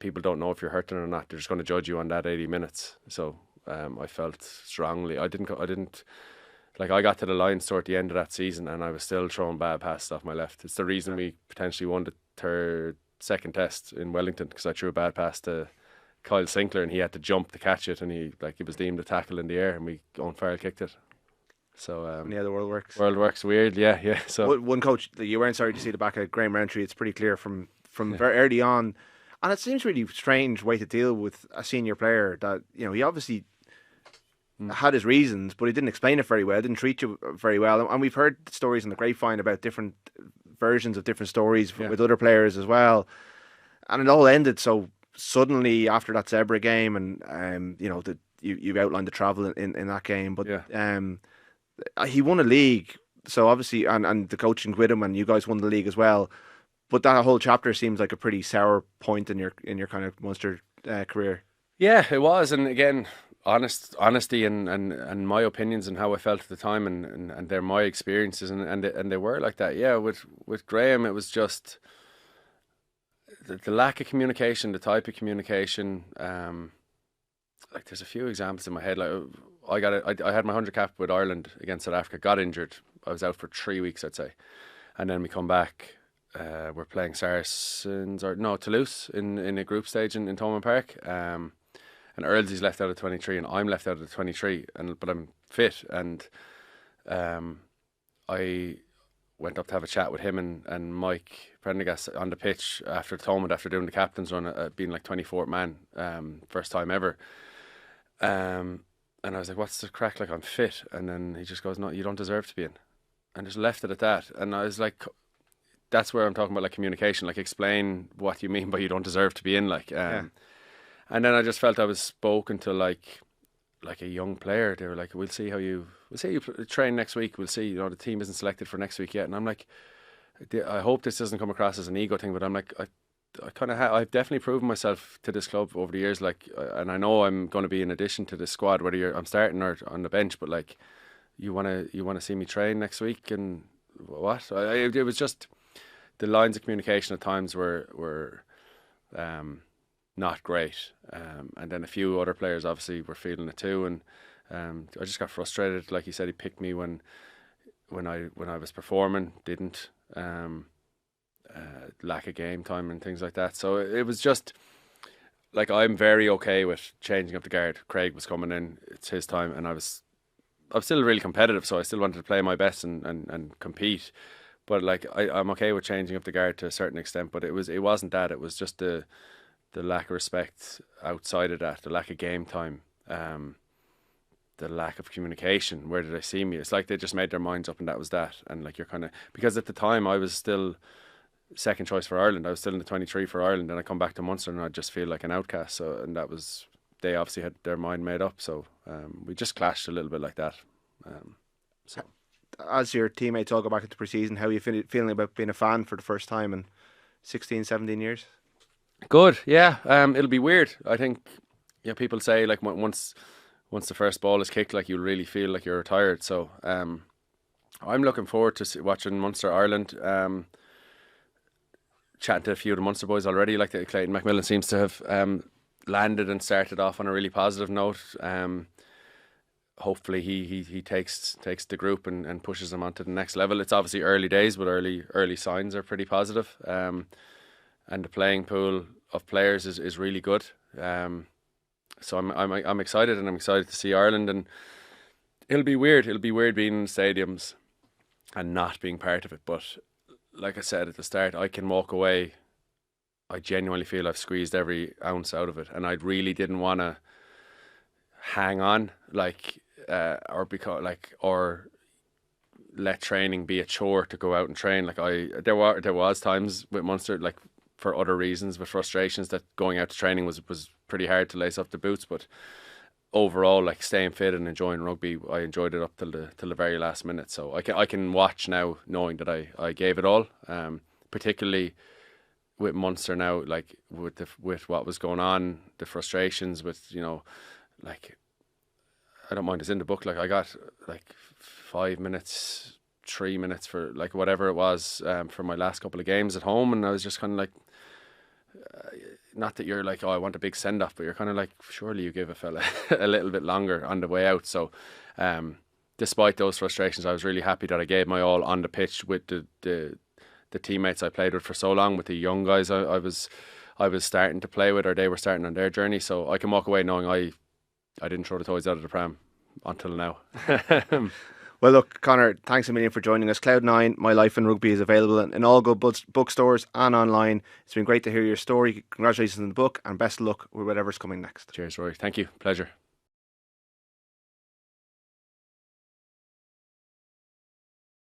people don't know if you're hurting or not, they're just going to judge you on that 80 minutes. So I felt strongly, I didn't like, I got to the Lions tour at the end of that season and I was still throwing bad passes off my left. It's the reason we potentially won the second test in Wellington, because I threw a bad pass to Kyle Sinclair and he had to jump to catch it, and it was deemed a tackle in the air, and Farrell kicked it. So the world works. World works weird, yeah. So one coach, you weren't sorry to see the back of Graham Rowntree. It's pretty clear from very early on, and it seems really strange way to deal with a senior player that he obviously had his reasons, but he didn't explain it very well, didn't treat you very well. And we've heard stories in the grapevine about different versions of different stories with other players as well. And it all ended so suddenly after that Zebra game, and you've outlined the travel in that game. But he won a league, so obviously, and the coaching with him, and you guys won the league as well. But that whole chapter seems like a pretty sour point in your kind of Munster career. Yeah, it was, and again, honesty and my opinions and how I felt at the time, and they're my experiences, and they were like that. Yeah, with Graham, it was just the lack of communication, the type of communication. Like, there's a few examples in my head. Like, I had my 100 cap with Ireland against South Africa, got injured. I was out for 3 weeks, I'd say, and then we come back. We're playing Toulouse in a group stage in Thomond Park. And Earlsy's left out of 23 and I'm left out of the 23, but I'm fit, and I went up to have a chat with him and Mike Prendergast on the pitch after Thomond, after doing the captain's run, being like 24th man, first time ever, and I was like, what's the crack, like, I'm fit, and then he just goes, no, you don't deserve to be in, and just left it at that. And I was like, that's where I'm talking about, like, communication, like, explain what you mean by you don't deserve to be in, like, And then I just felt I was spoken to like a young player. They were like, we'll see you train next week. We'll see, the team isn't selected for next week yet. And I'm like, I hope this doesn't come across as an ego thing, but I'm like, I've definitely proven myself to this club over the years. Like, and I know I'm going to be an addition to this squad, whether I'm starting or on the bench, but like, you want to see me train next week, and what? It was just, the lines of communication at times were not great, and then a few other players obviously were feeling it too, and I just got frustrated. Like you said, he picked me when I was performing, didn't, lack of game time and things like that. So it was just like, I'm very okay with changing up the guard. Craig was coming in, it's his time, and I'm still really competitive, so I still wanted to play my best and compete. But like, I'm okay with changing up the guard to a certain extent, but it wasn't that. It was just the lack of respect outside of that, the lack of game time, the lack of communication. Where did they see me? It's like they just made their minds up and that was that. And like, you're kind of, because at the time I was still second choice for Ireland. I was still in the 23 for Ireland, and I come back to Munster and I just feel like an outcast. So, and that was, they obviously had their mind made up. So we just clashed a little bit like that. So, as your teammates all go back into pre-season, how are you feeling about being a fan for the first time in 16, 17 years? Good, yeah. It'll be weird. I think, people say like once the first ball is kicked, like, you'll really feel like you're retired. So I'm looking forward to watching Munster Ireland. Chatting to a few of the Munster boys already, like Clayton McMillan seems to have landed and started off on a really positive note. Hopefully he takes the group and pushes them onto the next level. It's obviously early days, but early signs are pretty positive. And the playing pool of players is really good. So I'm excited, and I'm excited to see Ireland. And It'll be weird. It'll be weird being in stadiums and not being part of it. But like I said at the start, I can walk away. I genuinely feel I've squeezed every ounce out of it, and I really didn't want to hang on, or let training be a chore to go out and train. There was times with Munster, like for other reasons, with frustrations, that going out to training was pretty hard to lace up the boots. But overall, like staying fit and enjoying rugby, I enjoyed it up till the very last minute. So I can watch now knowing that I gave it all. Particularly with Munster now, like with what was going on, the frustrations with, like, I don't mind, it's in the book. Like I got like 5 minutes, 3 minutes for like whatever it was for my last couple of games at home, and I was just kind of like, not that you're like, oh, I want a big send off, but you're kind of like, surely you give a fella a little bit longer on the way out. So despite those frustrations, I was really happy that I gave my all on the pitch with the teammates I played with for so long, with the young guys I was starting to play with, or they were starting on their journey. So I can walk away knowing I didn't throw the toys out of the pram until now. Well, look, Conor, thanks a million for joining us. Cloud9, My Life in Rugby, is available in all good bookstores and online. It's been great to hear your story. Congratulations on the book, and best of luck with whatever's coming next. Cheers, Rory. Thank you. Pleasure.